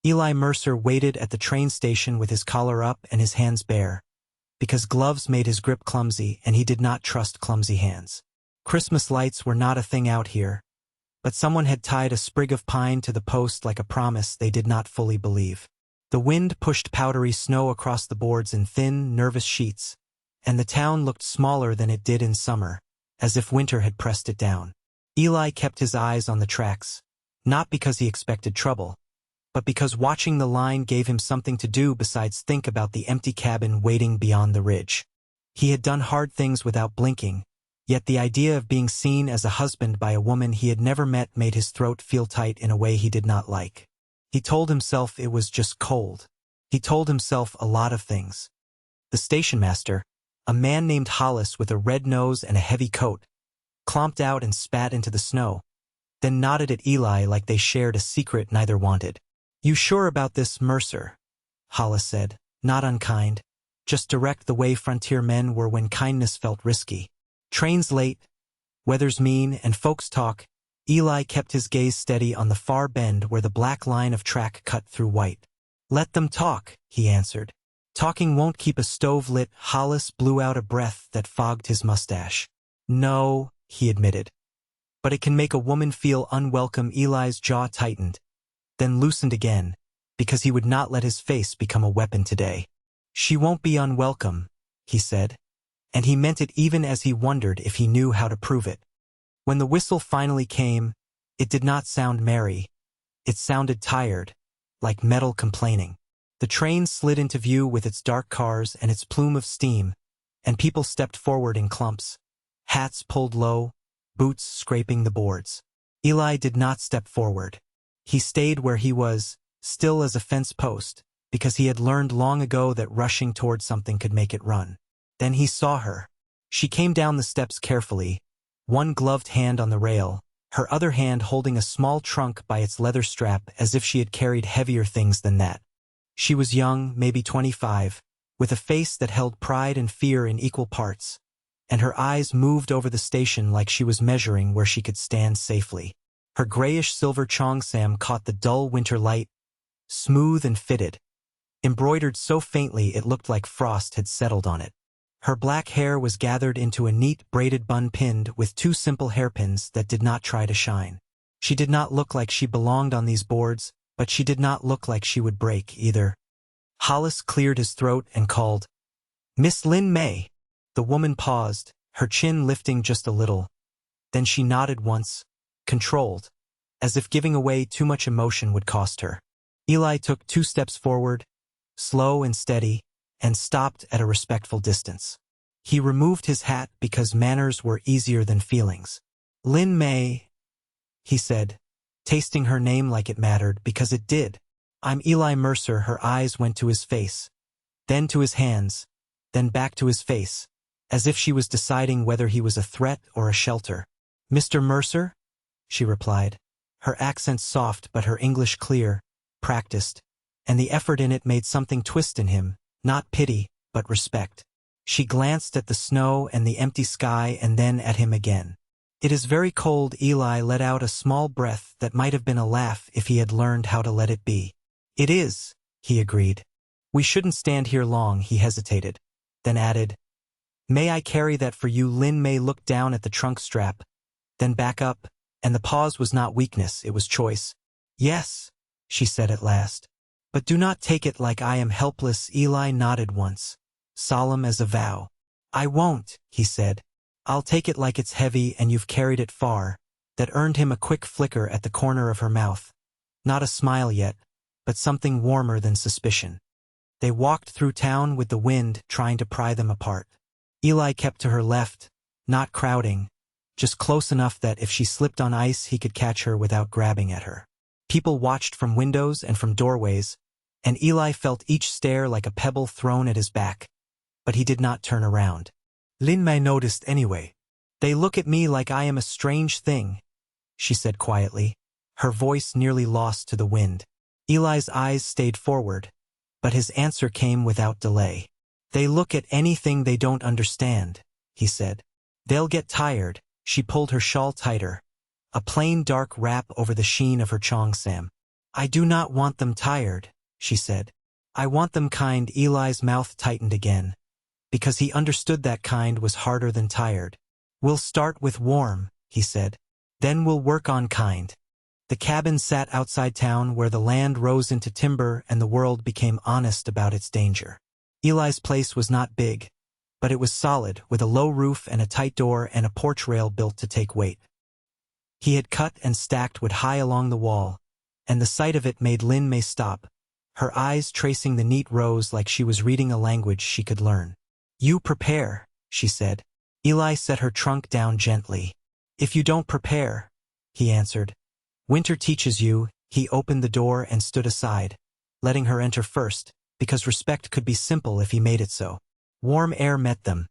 Eli Mercer waited at the train station with his collar up and his hands bare, because gloves made his grip clumsy and he did not trust clumsy hands. Christmas lights were not a thing out here, but someone had tied a sprig of pine to the post like a promise they did not fully believe. The wind pushed powdery snow across the boards in thin, nervous sheets, and the town looked smaller than it did in summer, as if winter had pressed it down. Eli kept his eyes on the tracks, not because he expected trouble, but because watching the line gave him something to do besides think about the empty cabin waiting beyond the ridge. He had done hard things without blinking, yet the idea of being seen as a husband by a woman he had never met made his throat feel tight in a way he did not like. He told himself it was just cold. He told himself a lot of things. The station master, a man named Hollis with a red nose and a heavy coat, clomped out and spat into the snow, then nodded at Eli like they shared a secret neither wanted. "You sure about this, Mercer?" Hollis said, not unkind, just direct the way frontier men were when kindness felt risky. "Train's late, weather's mean, and folks talk." Eli kept his gaze steady on the far bend where the black line of track cut through white. "Let them talk," he answered. "Talking won't keep a stove lit." Hollis blew out a breath that fogged his mustache. "No," he admitted. "But it can make a woman feel unwelcome." Eli's jaw tightened, then loosened again, because he would not let his face become a weapon today. "She won't be unwelcome," he said, and he meant it even as he wondered if he knew how to prove it. When the whistle finally came, it did not sound merry. It sounded tired, like metal complaining. The train slid into view with its dark cars and its plume of steam, and people stepped forward in clumps, hats pulled low, boots scraping the boards. Eli did not step forward. He stayed where he was, still as a fence post, because he had learned long ago that rushing toward something could make it run. Then he saw her. She came down the steps carefully, one gloved hand on the rail, her other hand holding a small trunk by its leather strap as if she had carried heavier things than that. She was young, maybe 25, with a face that held pride and fear in equal parts, and her eyes moved over the station like she was measuring where she could stand safely. Her grayish-silver cheongsam caught the dull winter light, smooth and fitted, embroidered so faintly it looked like frost had settled on it. Her black hair was gathered into a neat braided bun pinned with two simple hairpins that did not try to shine. She did not look like she belonged on these boards, but she did not look like she would break either. Hollis cleared his throat and called, "Miss Lynn May." The woman paused, her chin lifting just a little. Then she nodded once, controlled, as if giving away too much emotion would cost her. Eli took 2 steps forward, slow and steady, and stopped at a respectful distance. He removed his hat because manners were easier than feelings. "Lynn May," he said, tasting her name like it mattered, because it did. "I'm Eli Mercer." Her eyes went to his face, then to his hands, then back to his face, as if she was deciding whether he was a threat or a shelter. "Mr. Mercer?" she replied, her accent soft but her English clear, practiced, and the effort in it made something twist in him, not pity, but respect. She glanced at the snow and the empty sky and then at him again. "It is very cold." Eli let out a small breath that might have been a laugh if he had learned how to let it be. "It is," he agreed. "We shouldn't stand here long." He hesitated, then added, "May I carry that for you?" Lynn May looked down at the trunk strap, then back up, and the pause was not weakness, it was choice. "Yes," she said at last. "But do not take it like I am helpless." Eli nodded once, solemn as a vow. "I won't," he said. "I'll take it like it's heavy and you've carried it far." That earned him a quick flicker at the corner of her mouth. Not a smile yet, but something warmer than suspicion. They walked through town with the wind trying to pry them apart. Eli kept to her left, not crowding, just close enough that if she slipped on ice he could catch her without grabbing at her. People watched from windows and from doorways, and Eli felt each stare like a pebble thrown at his back, but he did not turn around. Lynn May noticed anyway. "They look at me like I am a strange thing," she said quietly, her voice nearly lost to the wind. Eli's eyes stayed forward, but his answer came without delay. "They look at anything they don't understand," he said. "They'll get tired." She pulled her shawl tighter, a plain dark wrap over the sheen of her cheongsam. I do not want them tired, she said. I want them kind. Eli's mouth tightened again, because he understood that kind was harder than tired. We'll start with warm, he said. Then we'll work on kind. The cabin sat outside town where the land rose into timber and the world became honest about its danger. Eli's place was not big, but it was solid, with a low roof and a tight door and a porch rail built to take weight. He had cut and stacked wood high along the wall, and the sight of it made Lin May stop, her eyes tracing the neat rows like she was reading a language she could learn. You prepare, she said. Eli set her trunk down gently. If you don't prepare, he answered. Winter teaches you. He opened the door and stood aside, letting her enter first, because respect could be simple if he made it so. Warm air met them,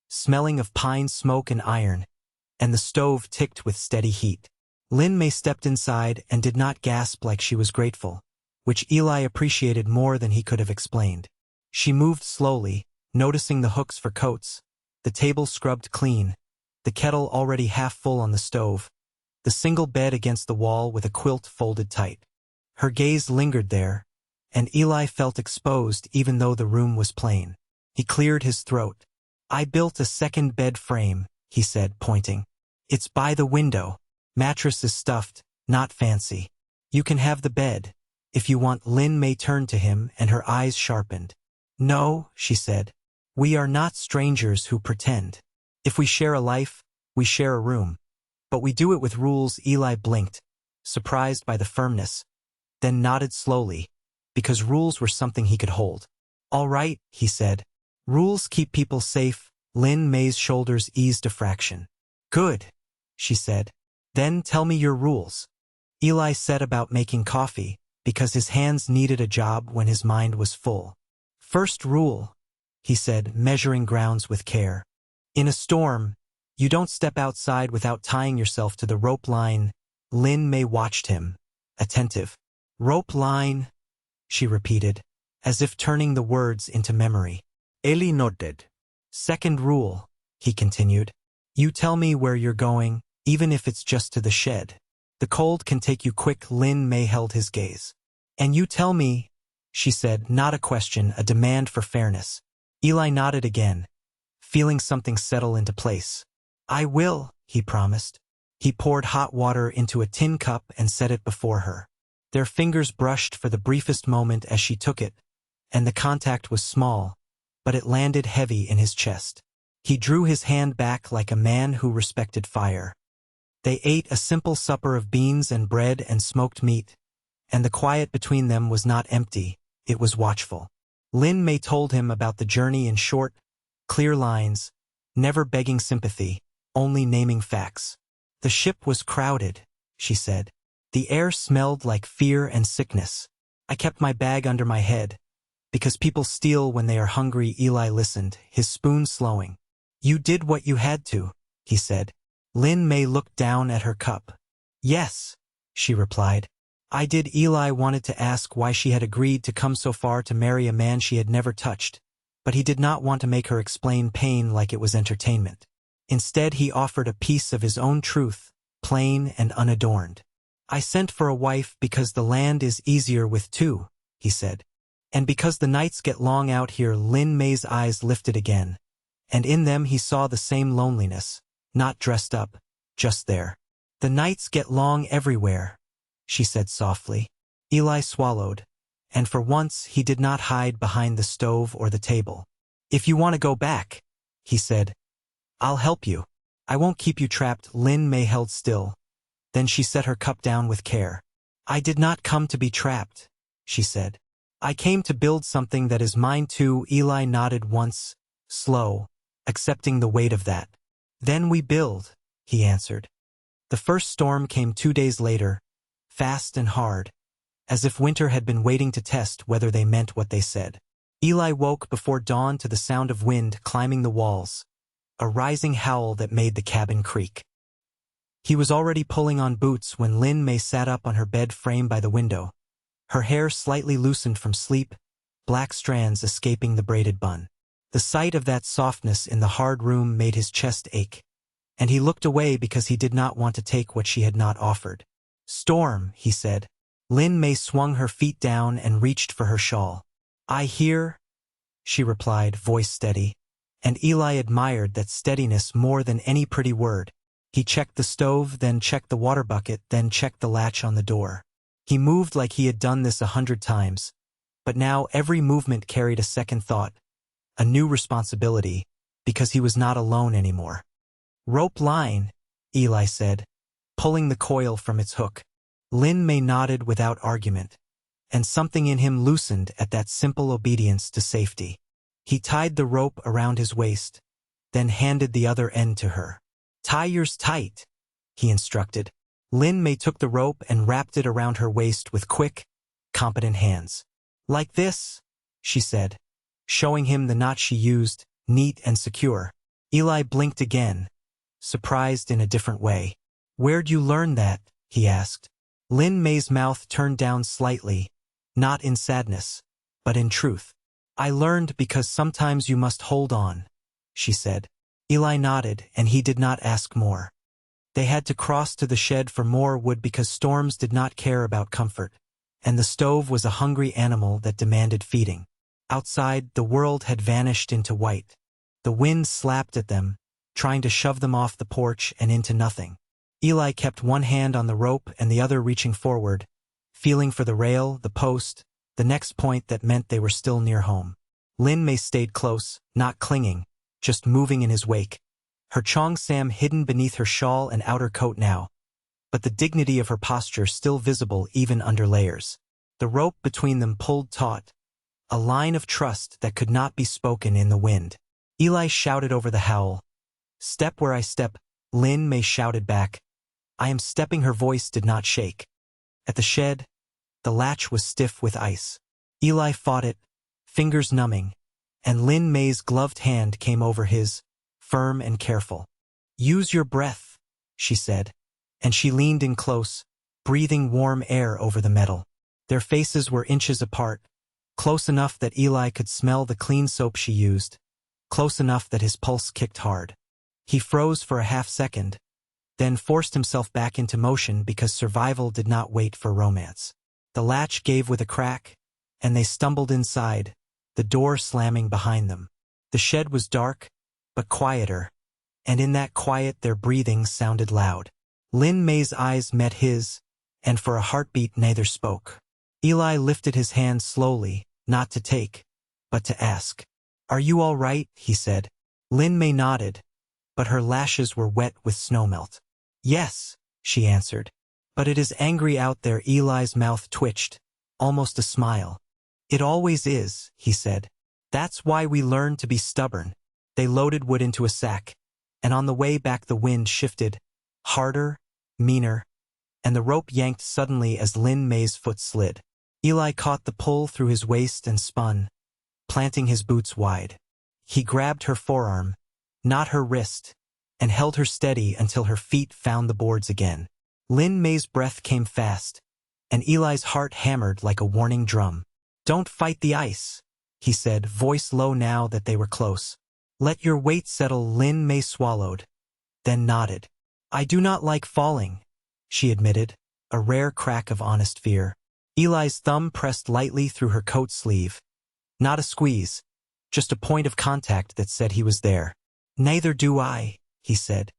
smelling of pine smoke and iron, and the stove ticked with steady heat. Lin May stepped inside and did not gasp like she was grateful, which Eli appreciated more than he could have explained. She moved slowly, noticing the hooks for coats, the table scrubbed clean, the kettle already half full on the stove, the single bed against the wall with a quilt folded tight. Her gaze lingered there, and Eli felt exposed even though the room was plain. He cleared his throat. I built a second bed frame, he said, pointing. It's by the window. Mattress is stuffed, not fancy. You can have the bed, if you want. Lin May turned to him and her eyes sharpened. No, she said. We are not strangers who pretend. If we share a life, we share a room. But we do it with rules. Eli blinked, surprised by the firmness, then nodded slowly, because rules were something he could hold. All right, he said. Rules keep people safe. Lin May's shoulders eased a fraction. Good, she said. Then tell me your rules. Eli set about making coffee, because his hands needed a job when his mind was full. First rule, he said, measuring grounds with care. In a storm, you don't step outside without tying yourself to the rope line. Lin May watched him, attentive. Rope line, she repeated, as if turning the words into memory. Eli nodded. Second rule, he continued. You tell me where you're going, even if it's just to the shed. The cold can take you quick. Lin May held his gaze. And you tell me, she said, not a question, a demand for fairness. Eli nodded again, feeling something settle into place. I will, he promised. He poured hot water into a tin cup and set it before her. Their fingers brushed for the briefest moment as she took it, and the contact was small, but it landed heavy in his chest. He drew his hand back like a man who respected fire. They ate a simple supper of beans and bread and smoked meat, and the quiet between them was not empty, it was watchful. Lin May told him about the journey in short, clear lines, never begging sympathy, only naming facts. The ship was crowded, she said. The air smelled like fear and sickness. I kept my bag under my head, because people steal when they are hungry. Eli listened, his spoon slowing. You did what you had to, he said. Lin May looked down at her cup. Yes, she replied. I did. Eli wanted to ask why she had agreed to come so far to marry a man she had never touched, but he did not want to make her explain pain like it was entertainment. Instead, he offered a piece of his own truth, plain and unadorned. I sent for a wife because the land is easier with two, he said. And because the nights get long out here. Lin May's eyes lifted again, and in them he saw the same loneliness, not dressed up, just there. The nights get long everywhere, she said softly. Eli swallowed, and for once he did not hide behind the stove or the table. If you want to go back, he said, I'll help you. I won't keep you trapped. Lin May held still. Then she set her cup down with care. I did not come to be trapped, she said. I came to build something that is mine too. Eli nodded once, slow, accepting the weight of that. Then we build, he answered. The first storm came 2 days later, fast and hard, as if winter had been waiting to test whether they meant what they said. Eli woke before dawn to the sound of wind climbing the walls, a rising howl that made the cabin creak. He was already pulling on boots when Lin May sat up on her bed frame by the window, her hair slightly loosened from sleep, black strands escaping the braided bun. The sight of that softness in the hard room made his chest ache, and he looked away because he did not want to take what she had not offered. Storm, he said. Lin May swung her feet down and reached for her shawl. "I hear," she replied, voice steady, and Eli admired that steadiness more than any pretty word. He checked the stove, then checked the water bucket, then checked the latch on the door. He moved like he had done this 100 times, but now every movement carried a second thought, a new responsibility, because he was not alone anymore. "Rope line," Eli said, pulling the coil from its hook. Lin May nodded without argument, and something in him loosened at that simple obedience to safety. He tied the rope around his waist, then handed the other end to her. "Tie yours tight," he instructed. Lin May took the rope and wrapped it around her waist with quick, competent hands. "Like this," she said, showing him the knot she used, neat and secure. Eli blinked again, surprised in a different way. "Where'd you learn that?" he asked. Lin May's mouth turned down slightly, not in sadness, but in truth. "I learned because sometimes you must hold on," she said. Eli nodded, and he did not ask more. They had to cross to the shed for more wood because storms did not care about comfort, and the stove was a hungry animal that demanded feeding. Outside, the world had vanished into white. The wind slapped at them, trying to shove them off the porch and into nothing. Eli kept one hand on the rope and the other reaching forward, feeling for the rail, the post, the next point that meant they were still near home. Lin May stayed close, not clinging, just moving in his wake. Her Chong Sam hidden beneath her shawl and outer coat now, but the dignity of her posture still visible even under layers. The rope between them pulled taut, a line of trust that could not be spoken in the wind. Eli shouted over the howl. "Step where I step," Lin May shouted back. "I am stepping." Her voice did not shake. At the shed, the latch was stiff with ice. Eli fought it, fingers numbing, and Lin May's gloved hand came over his, firm and careful. "Use your breath," she said, and she leaned in close, breathing warm air over the metal. Their faces were inches apart, close enough that Eli could smell the clean soap she used, close enough that his pulse kicked hard. He froze for a half-second, then forced himself back into motion because survival did not wait for romance. The latch gave with a crack, and they stumbled inside, the door slamming behind them. The shed was dark, but quieter, and in that quiet their breathing sounded loud. Lin May's eyes met his, and for a heartbeat neither spoke. Eli lifted his hand slowly, not to take, but to ask. "Are you all right?" he said. Lin May nodded, but her lashes were wet with snowmelt. "Yes," she answered. "But it is angry out there." Eli's mouth twitched, almost a smile. "It always is," he said. "That's why we learn to be stubborn." They loaded wood into a sack, and on the way back the wind shifted, harder, meaner, and the rope yanked suddenly as Lin May's foot slid. Eli caught the pull through his waist and spun, planting his boots wide. He grabbed her forearm, not her wrist, and held her steady until her feet found the boards again. Lin May's breath came fast, and Eli's heart hammered like a warning drum. "Don't fight the ice," he said, voice low now that they were close. "Let your weight settle." Lin May swallowed, then nodded. "I do not like falling," she admitted, a rare crack of honest fear. Eli's thumb pressed lightly through her coat sleeve. Not a squeeze, just a point of contact that said he was there. "Neither do I," he said.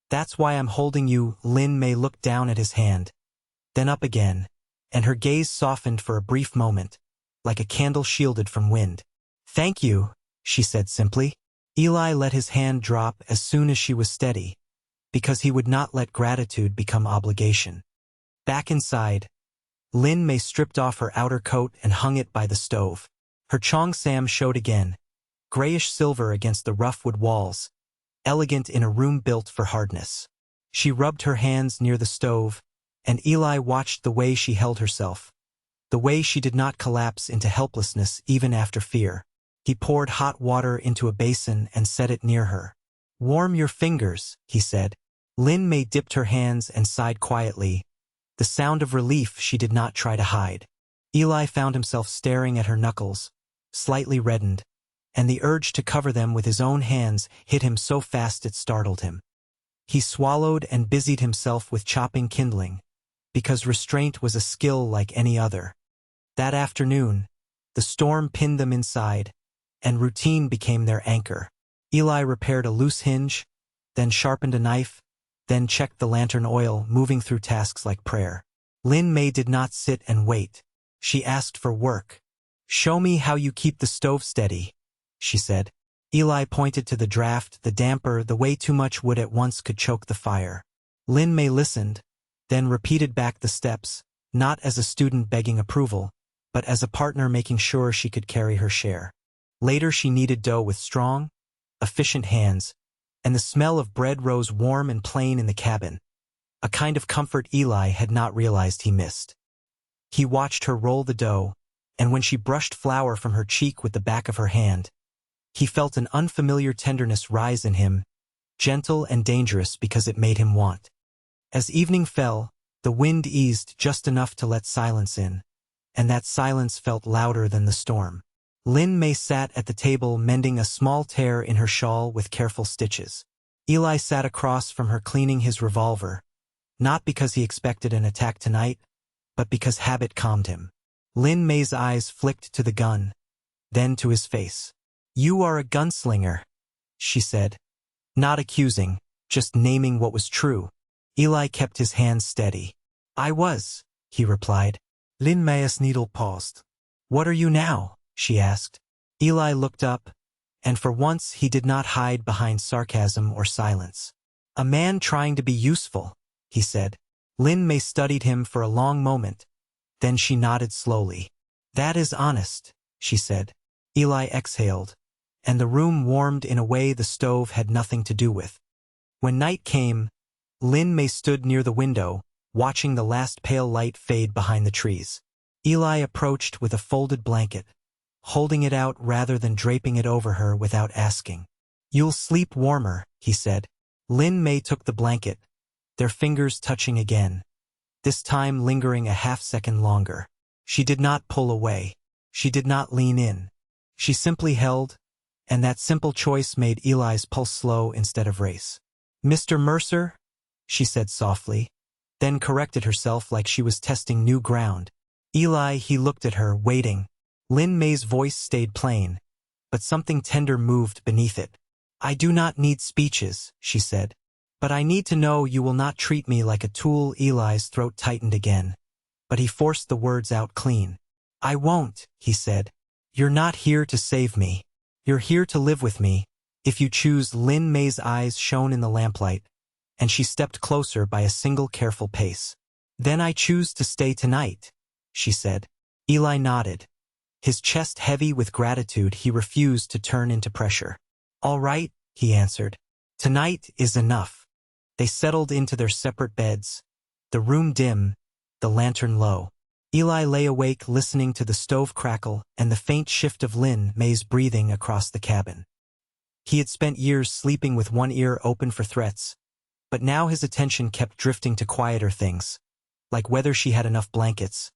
"That's why I'm holding you." Lin May looked down at his hand, then up again, and her gaze softened for a brief moment, like a candle shielded from wind. "Thank you," she said simply. Eli let his hand drop as soon as she was steady, because he would not let gratitude become obligation. Back inside, Lin May stripped off her outer coat and hung it by the stove. Her Chong Sam showed again, grayish-silver against the rough wood walls, elegant in a room built for hardness. She rubbed her hands near the stove, and Eli watched the way she held herself, the way she did not collapse into helplessness even after fear. He poured hot water into a basin and set it near her. "Warm your fingers," he said. Lin May dipped her hands and sighed quietly, the sound of relief she did not try to hide. Eli found himself staring at her knuckles, slightly reddened, and the urge to cover them with his own hands hit him so fast it startled him. He swallowed and busied himself with chopping kindling, because restraint was a skill like any other. That afternoon, the storm pinned them inside, and routine became their anchor. Eli repaired a loose hinge, then sharpened a knife, then checked the lantern oil, moving through tasks like prayer. Lin May did not sit and wait. She asked for work. "Show me how you keep the stove steady," she said. Eli pointed to the draft, the damper, the way too much wood at once could choke the fire. Lin May listened, then repeated back the steps, not as a student begging approval, but as a partner making sure she could carry her share. Later she kneaded dough with strong, efficient hands, and the smell of bread rose warm and plain in the cabin, a kind of comfort Eli had not realized he missed. He watched her roll the dough, and when she brushed flour from her cheek with the back of her hand, he felt an unfamiliar tenderness rise in him, gentle and dangerous because it made him want. As evening fell, the wind eased just enough to let silence in, and that silence felt louder than the storm. Lin May sat at the table mending a small tear in her shawl with careful stitches. Eli sat across from her cleaning his revolver, not because he expected an attack tonight, but because habit calmed him. Lin May's eyes flicked to the gun, then to his face. "You are a gunslinger," she said, not accusing, just naming what was true. Eli kept his hands steady. "I was," he replied. Lin May's needle paused. "What are you now?" she asked. Eli looked up, and for once he did not hide behind sarcasm or silence. "A man trying to be useful," he said. Lin May studied him for a long moment, then she nodded slowly. "That is honest," she said. Eli exhaled, and the room warmed in a way the stove had nothing to do with. When night came, Lin May stood near the window, watching the last pale light fade behind the trees. Eli approached with a folded blanket, holding it out rather than draping it over her without asking. "You'll sleep warmer," he said. Lin May took the blanket, their fingers touching again, this time lingering a half-second longer. She did not pull away. She did not lean in. She simply held, and that simple choice made Eli's pulse slow instead of race. "Mr. Mercer?" she said softly, then corrected herself like she was testing new ground. Eli, he looked at her, waiting. Lin May's voice stayed plain, but something tender moved beneath it. "I do not need speeches," she said. "But I need to know you will not treat me like a tool." Eli's throat tightened again, but he forced the words out clean. "I won't," he said. "You're not here to save me. You're here to live with me, if you choose." Lin May's eyes shone in the lamplight, and she stepped closer by a single careful pace. "Then I choose to stay tonight," she said. Eli nodded. His chest heavy with gratitude, he refused to turn into pressure. "All right," he answered. "Tonight is enough." They settled into their separate beds, the room dim, the lantern low. Eli lay awake listening to the stove crackle and the faint shift of Lin May's breathing across the cabin. He had spent years sleeping with one ear open for threats, but now his attention kept drifting to quieter things, like whether she had enough blankets,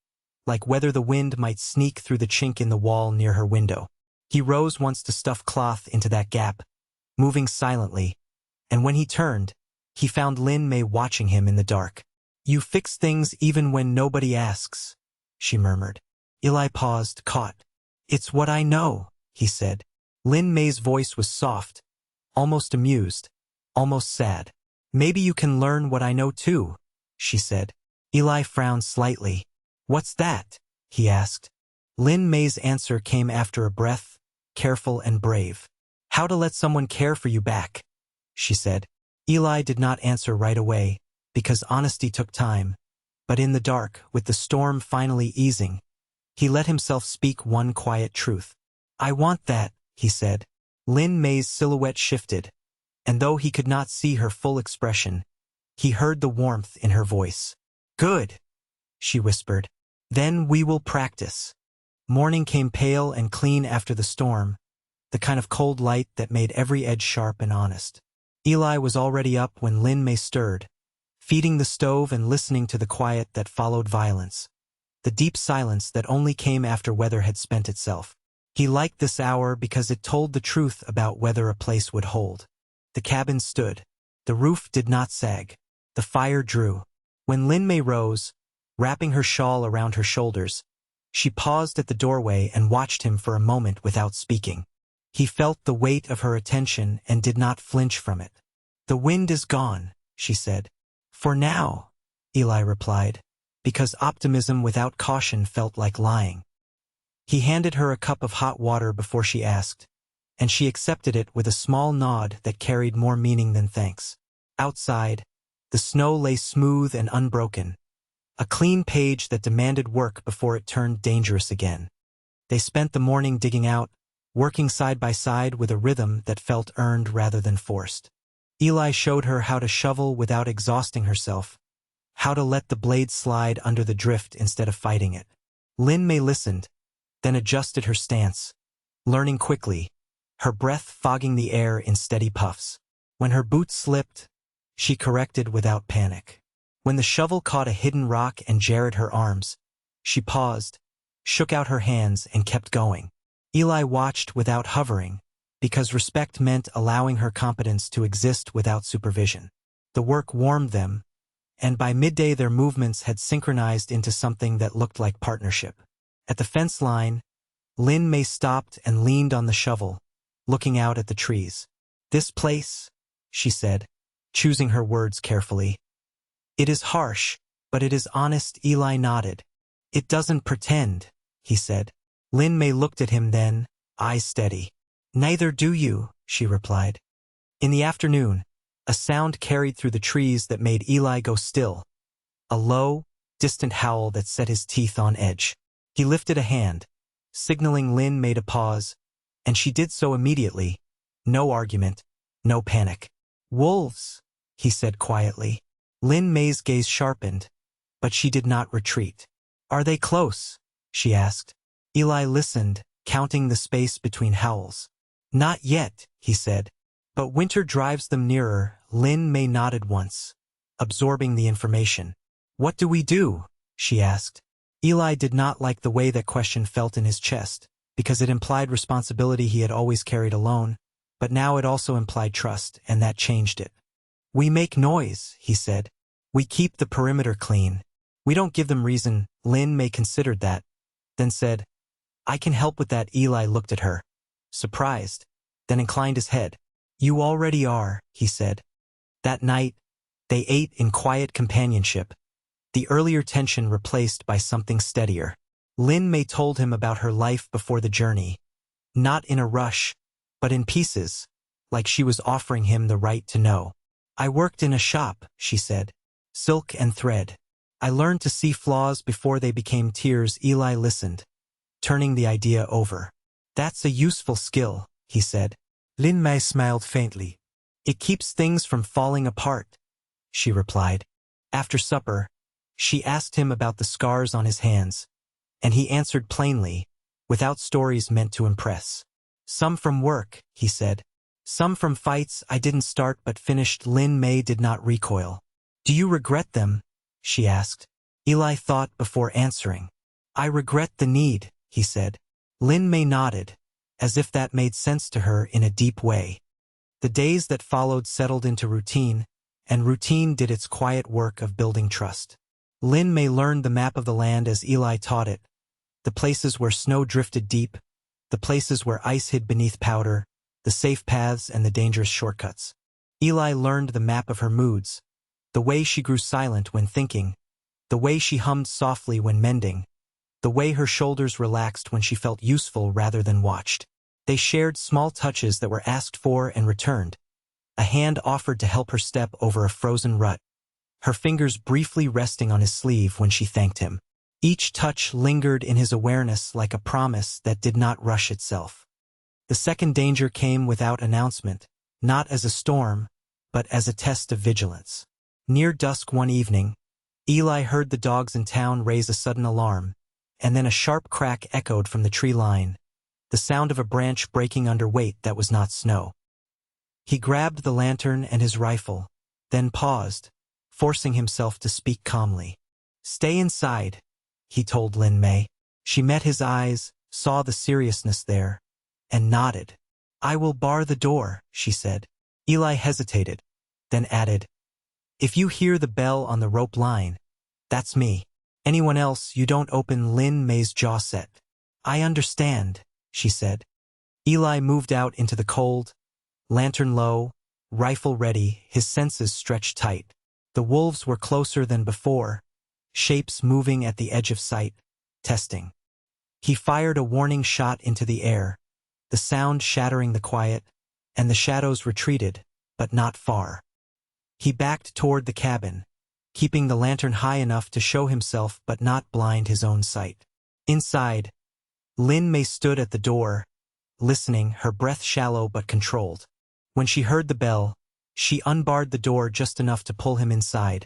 like whether the wind might sneak through the chink in the wall near her window. He rose once to stuff cloth into that gap, moving silently, and when he turned, he found Lin May watching him in the dark. "You fix things even when nobody asks," she murmured. Eli paused, caught. "It's what I know," he said. Lin May's voice was soft, almost amused, almost sad. "Maybe you can learn what I know too," she said. Eli frowned slightly. "What's that?" he asked. Lin May's answer came after a breath, careful and brave. "How to let someone care for you back," she said. Eli did not answer right away, because honesty took time, but in the dark, with the storm finally easing, he let himself speak one quiet truth. "I want that," he said. Lin May's silhouette shifted, and though he could not see her full expression, he heard the warmth in her voice. "Good," she whispered. "Then we will practice." Morning came pale and clean after the storm, the kind of cold light that made every edge sharp and honest. Eli was already up when Lin May stirred, feeding the stove and listening to the quiet that followed violence, the deep silence that only came after weather had spent itself. He liked this hour because it told the truth about whether a place would hold. The cabin stood. The roof did not sag. The fire drew. When Lin May rose, wrapping her shawl around her shoulders. She paused at the doorway and watched him for a moment without speaking. He felt the weight of her attention and did not flinch from it. "The wind is gone," she said. "For now," Eli replied, because optimism without caution felt like lying. He handed her a cup of hot water before she asked, and she accepted it with a small nod that carried more meaning than thanks. Outside, the snow lay smooth and unbroken, a clean page that demanded work before it turned dangerous again. They spent the morning digging out, working side by side with a rhythm that felt earned rather than forced. Eli showed her how to shovel without exhausting herself, how to let the blade slide under the drift instead of fighting it. Lin May listened, then adjusted her stance, learning quickly, her breath fogging the air in steady puffs. When her boots slipped, she corrected without panic. When the shovel caught a hidden rock and jarred her arms, she paused, shook out her hands, and kept going. Eli watched without hovering, because respect meant allowing her competence to exist without supervision. The work warmed them, and by midday their movements had synchronized into something that looked like partnership. At the fence line, Lin May stopped and leaned on the shovel, looking out at the trees. "This place," she said, choosing her words carefully. "It is harsh, but it is honest." Eli nodded. "It doesn't pretend," he said. Lin May looked at him then, eyes steady. "Neither do you," she replied. In the afternoon, a sound carried through the trees that made Eli go still, a low, distant howl that set his teeth on edge. He lifted a hand, signaling Lin May to pause, and she did so immediately. No argument, no panic. "Wolves," he said quietly. Lin May's gaze sharpened, but she did not retreat. "Are they close?" she asked. Eli listened, counting the space between howls. "Not yet," he said. "But winter drives them nearer." Lin May nodded once, absorbing the information. "What do we do?" she asked. Eli did not like the way that question felt in his chest, because it implied responsibility he had always carried alone, but now it also implied trust, and that changed it. "We make noise," he said. "We keep the perimeter clean. We don't give them reason." Lin May considered that, then said, "I can help with that." Eli looked at her, surprised, then inclined his head. "You already are," he said. That night, they ate in quiet companionship, the earlier tension replaced by something steadier. Lin May told him about her life before the journey, not in a rush, but in pieces, like she was offering him the right to know. "I worked in a shop," she said. "Silk and thread. I learned to see flaws before they became tears." Eli listened, turning the idea over. "That's a useful skill," he said. Lin May smiled faintly. "It keeps things from falling apart," she replied. After supper, she asked him about the scars on his hands, and he answered plainly, without stories meant to impress. "Some from work," he said. "Some from fights I didn't start but finished." Lin May did not recoil. "Do you regret them?" she asked. Eli thought before answering. "I regret the need," he said. Lin May nodded, as if that made sense to her in a deep way. The days that followed settled into routine, and routine did its quiet work of building trust. Lin May learned the map of the land as Eli taught it, the places where snow drifted deep, the places where ice hid beneath powder, the safe paths and the dangerous shortcuts. Eli learned the map of her moods, the way she grew silent when thinking, the way she hummed softly when mending, the way her shoulders relaxed when she felt useful rather than watched. They shared small touches that were asked for and returned. A hand offered to help her step over a frozen rut, her fingers briefly resting on his sleeve when she thanked him. Each touch lingered in his awareness like a promise that did not rush itself. The second danger came without announcement, not as a storm, but as a test of vigilance. Near dusk one evening, Eli heard the dogs in town raise a sudden alarm, and then a sharp crack echoed from the tree line, the sound of a branch breaking under weight that was not snow. He grabbed the lantern and his rifle, then paused, forcing himself to speak calmly. "Stay inside," he told Lin May. She met his eyes, saw the seriousness there, and nodded. "I will bar the door," she said. Eli hesitated, then added, "If you hear the bell on the rope line, that's me." Anyone else, you don't open. Lin May's jaw set. I understand, she said. Eli moved out into the cold, lantern low, rifle ready, his senses stretched tight. The wolves were closer than before, shapes moving at the edge of sight, testing. He fired a warning shot into the air, the sound shattering the quiet, and the shadows retreated, but not far. He backed toward the cabin, keeping the lantern high enough to show himself but not blind his own sight. Inside, Lin May stood at the door, listening, her breath shallow but controlled. When she heard the bell, she unbarred the door just enough to pull him inside,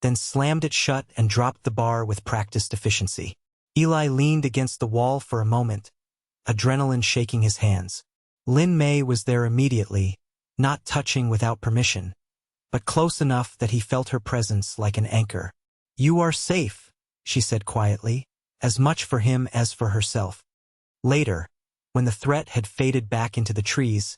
then slammed it shut and dropped the bar with practiced efficiency. Eli leaned against the wall for a moment, adrenaline shaking his hands. Lin May was there immediately, not touching without permission, but close enough that he felt her presence like an anchor. You are safe, she said quietly, as much for him as for herself. Later, when the threat had faded back into the trees,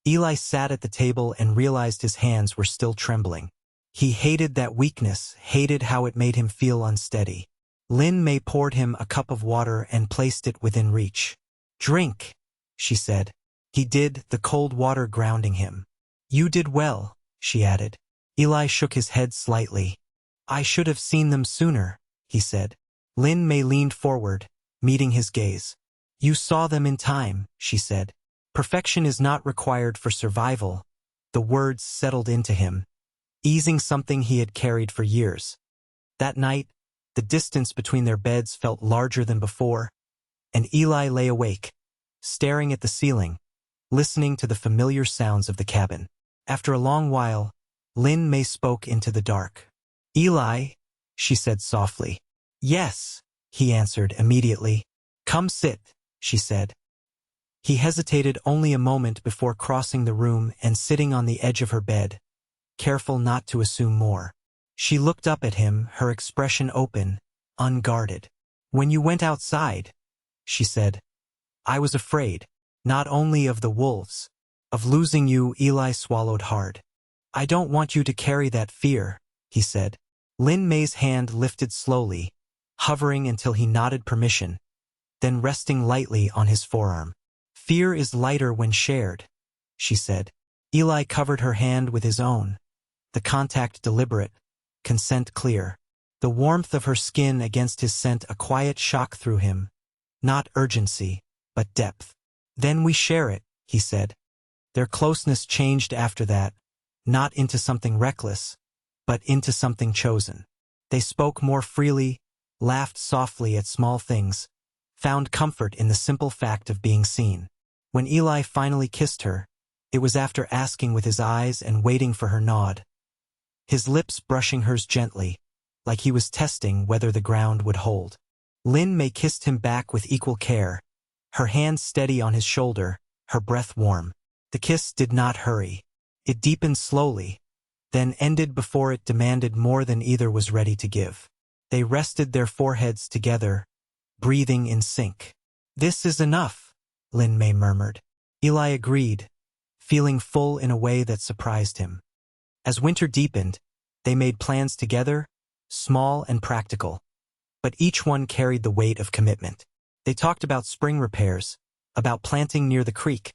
Eli sat at the table and realized his hands were still trembling. He hated that weakness, hated how it made him feel unsteady. Lin May poured him a cup of water and placed it within reach. Drink, she said. He did, the cold water grounding him. You did well, she added. Eli shook his head slightly. I should have seen them sooner, he said. Lin May leaned forward, meeting his gaze. You saw them in time, she said. Perfection is not required for survival. The words settled into him, easing something he had carried for years. That night, the distance between their beds felt larger than before, and Eli lay awake, staring at the ceiling, listening to the familiar sounds of the cabin. After a long while, Lin May spoke into the dark. Eli, she said softly. Yes, he answered immediately. Come sit, she said. He hesitated only a moment before crossing the room and sitting on the edge of her bed, careful not to assume more. She looked up at him, her expression open, unguarded. When you went outside, she said, I was afraid, not only of the wolves, of losing you. Eli swallowed hard. I don't want you to carry that fear, he said. Lin May's hand lifted slowly, hovering until he nodded permission, then resting lightly on his forearm. Fear is lighter when shared, she said. Eli covered her hand with his own, the contact deliberate, consent clear. The warmth of her skin against his sent a quiet shock through him, not urgency, but depth. Then we share it, he said. Their closeness changed after that, not into something reckless, but into something chosen. They spoke more freely, laughed softly at small things, found comfort in the simple fact of being seen. When Eli finally kissed her, it was after asking with his eyes and waiting for her nod, his lips brushing hers gently, like he was testing whether the ground would hold. Lin May kissed him back with equal care, her hand steady on his shoulder, her breath warm. The kiss did not hurry. It deepened slowly, then ended before it demanded more than either was ready to give. They rested their foreheads together, breathing in sync. This is enough, Lin May murmured. Eli agreed, feeling full in a way that surprised him. As winter deepened, they made plans together, small and practical, but each one carried the weight of commitment. They talked about spring repairs, about planting near the creek,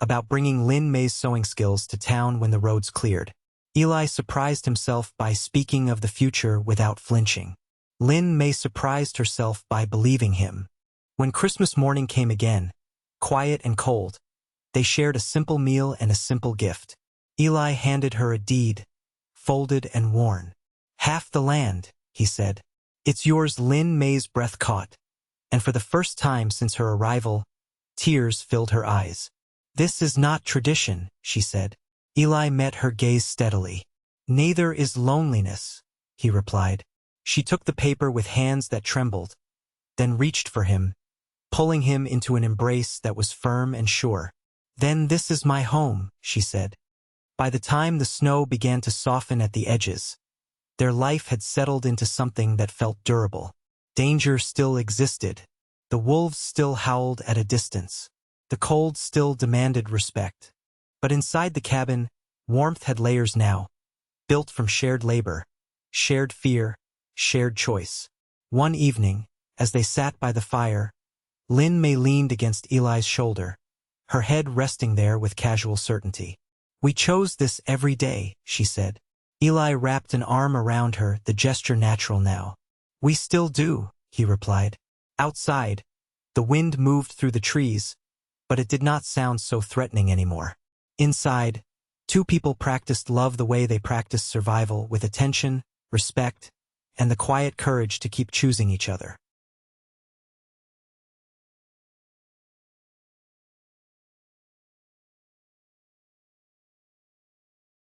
about bringing Lin May's sewing skills to town when the roads cleared. Eli surprised himself by speaking of the future without flinching. Lin May surprised herself by believing him. When Christmas morning came again, quiet and cold, they shared a simple meal and a simple gift. Eli handed her a deed, folded and worn. Half the land, he said. It's yours. Lin May's breath caught, and for the first time since her arrival, tears filled her eyes. This is not tradition, she said. Eli met her gaze steadily. Neither is loneliness, he replied. She took the paper with hands that trembled, then reached for him, pulling him into an embrace that was firm and sure. Then this is my home, she said. By the time the snow began to soften at the edges, their life had settled into something that felt durable. Danger still existed. The wolves still howled at a distance. The cold still demanded respect. But inside the cabin, warmth had layers now, built from shared labor, shared fear, shared choice. One evening, as they sat by the fire, Lin May leaned against Eli's shoulder, her head resting there with casual certainty. "We chose this every day," she said. Eli wrapped an arm around her, the gesture natural now. "We still do," he replied. Outside, the wind moved through the trees, but it did not sound so threatening anymore. Inside, two people practiced love the way they practiced survival, with attention, respect, and the quiet courage to keep choosing each other.